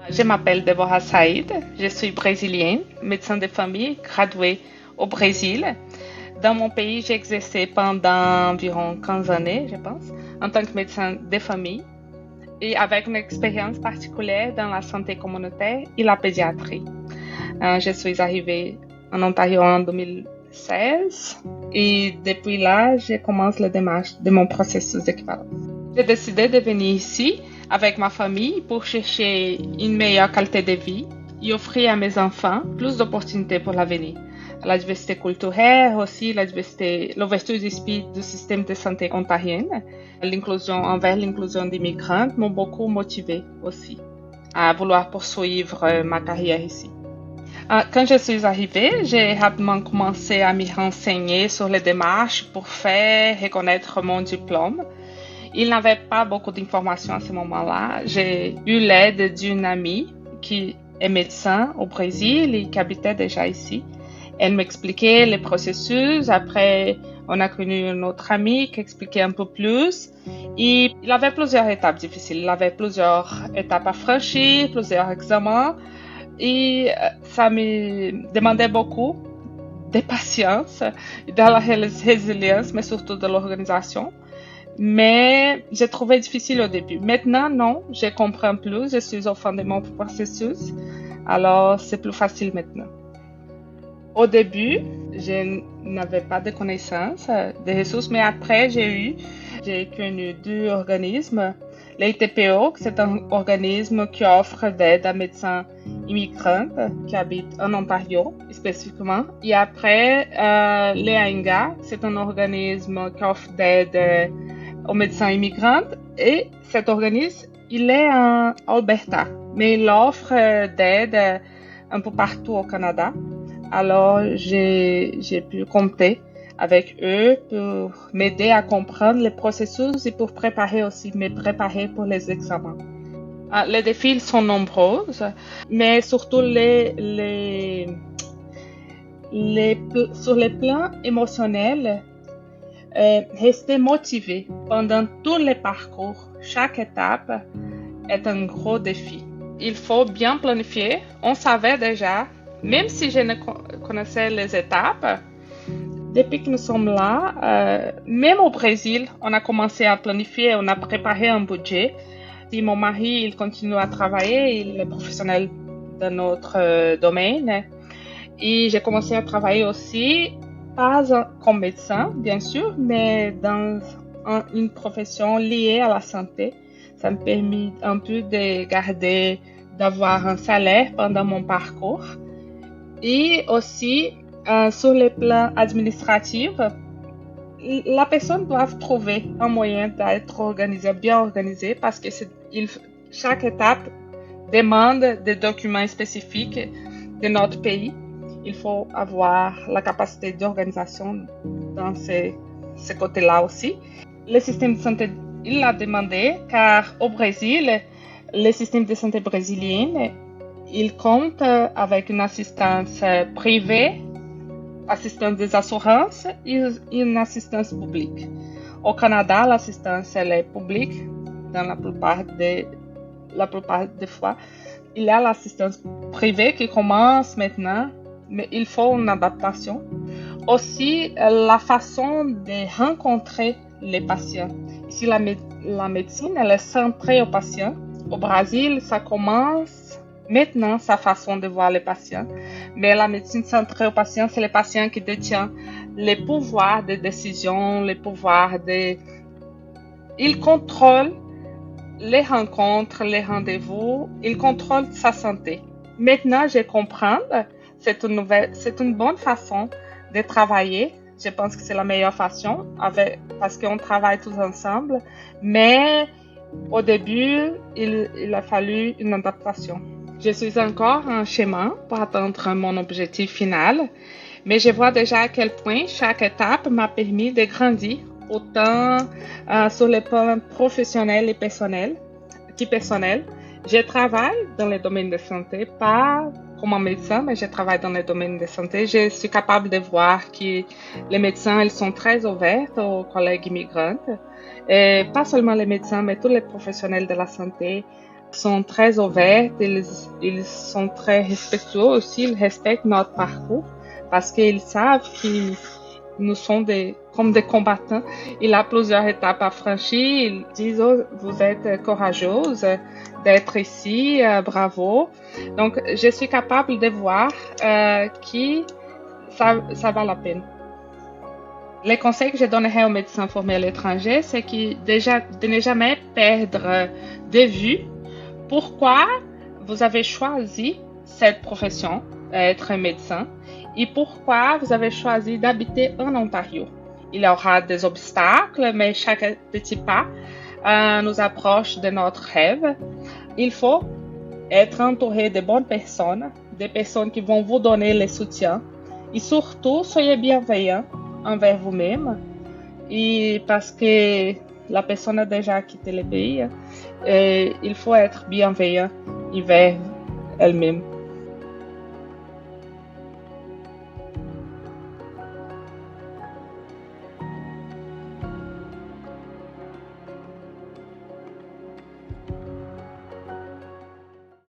Je m'appelle Deborah Saïd, je suis brésilienne, médecin de famille, graduée au Brésil. Dans mon pays, j'ai exercé pendant environ 15 années, je pense, en tant que médecin de famille et avec une expérience particulière dans la santé communautaire et la pédiatrie. Je suis arrivée en Ontario en 2016 et depuis là, je commence la démarche de mon processus d'équivalence. J'ai décidé de venir ici avec ma famille pour chercher une meilleure qualité de vie et offrir à mes enfants plus d'opportunités pour l'avenir. La diversité culturelle, aussi l'ouverture d'esprit du système de santé ontarien, l'inclusion des migrants m'ont beaucoup motivé aussi à vouloir poursuivre ma carrière ici. Quand je suis arrivée, j'ai rapidement commencé à m'y renseigner sur les démarches pour faire reconnaître mon diplôme. Il n'avait pas beaucoup d'informations à ce moment-là. J'ai eu l'aide d'une amie qui est médecin au Brésil et qui habitait déjà ici. Elle m'expliquait les processus. Après, on a connu une autre amie qui expliquait un peu plus. Et il avait plusieurs étapes difficiles. Il avait plusieurs étapes à franchir, plusieurs examens. Et ça me demandait beaucoup de patience, de la résilience, mais surtout de l'organisation. Mais j'ai trouvé difficile au début. Maintenant, non, je comprends plus, je suis au fond de mon processus, alors c'est plus facile maintenant. Au début, je n'avais pas de connaissances, de ressources, mais après, j'ai connu deux organismes. L'ITPO, c'est un organisme qui offre d'aide à médecins immigrants qui habitent en Ontario spécifiquement. Et après, l'EAINGA, c'est un organisme qui offre d'aide aux médecins immigrants. Et cet organisme, il est en Alberta, mais il offre d'aide un peu partout au Canada. Alors, j'ai pu compter avec eux pour m'aider à comprendre les processus et pour me préparer pour les examens. Les défis sont nombreux, mais surtout sur le plan émotionnel, rester motivé pendant tous les parcours, chaque étape est un gros défi. Il faut bien planifier. On savait déjà, même si je ne connaissais les étapes, depuis que nous sommes là, même au Brésil, on a commencé à planifier, on a préparé un budget. Et mon mari, il continue à travailler, il est professionnel dans notre domaine. Et j'ai commencé à travailler aussi, pas comme médecin, bien sûr, mais dans une profession liée à la santé. Ça me permet un peu d'avoir un salaire pendant mon parcours. Et aussi, sur le plan administratif, la personne doit trouver un moyen d'être bien organisée parce que chaque étape demande des documents spécifiques de notre pays. Il faut avoir la capacité d'organisation dans ce côté-là aussi. Le système de santé, il l'a demandé car au Brésil, le système de santé brésilien, il compte avec une assistance privée, assistance des assurances et une assistance publique. Au Canada, l'assistance elle est publique dans la plupart des fois. Il y a l'assistance privée qui commence maintenant, mais il faut une adaptation. Aussi, la façon de rencontrer les patients. Ici, la médecine, elle est centrée aux patients. Au Brésil, ça commence maintenant sa façon de voir les patients. Mais la médecine centrée aux patients, c'est les patients qui détiennent les pouvoirs de décision, les pouvoirs de... Ils contrôlent les rencontres, les rendez-vous, ils contrôlent sa santé. Maintenant, je comprends, c'est une bonne façon de travailler. Je pense que c'est la meilleure façon parce qu'on travaille tous ensemble. Mais au début, il a fallu une adaptation. Je suis encore en chemin pour atteindre mon objectif final, mais je vois déjà à quel point chaque étape m'a permis de grandir, autant sur le plan professionnel et personnel. Je travaille dans le domaine de santé, pas comme un médecin, mais je travaille dans le domaine de santé. Je suis capable de voir que les médecins, ils sont très ouverts aux collègues immigrants. Et pas seulement les médecins, mais tous les professionnels de la santé sont très ouverts. Ils sont très respectueux aussi. Ils respectent notre parcours parce qu'ils savent que nous sommes comme des combattants. Il y a plusieurs étapes à franchir. Ils disent, oh, vous êtes courageuse d'être ici, bravo. Donc, je suis capable de voir que ça vaut la peine. Les conseils que je donnerais aux médecins formés à l'étranger, c'est de ne jamais perdre de vue pourquoi vous avez choisi cette profession, être médecin, et pourquoi vous avez choisi d'habiter en Ontario. Il y aura des obstacles, mais chaque petit pas nous approche de notre rêve. Il faut être entouré de bonnes personnes, des personnes qui vont vous donner le soutien. Et surtout, soyez bienveillants envers vous-même. Et parce que la personne a déjà quitté le pays, il faut être bienveillant envers elle-même.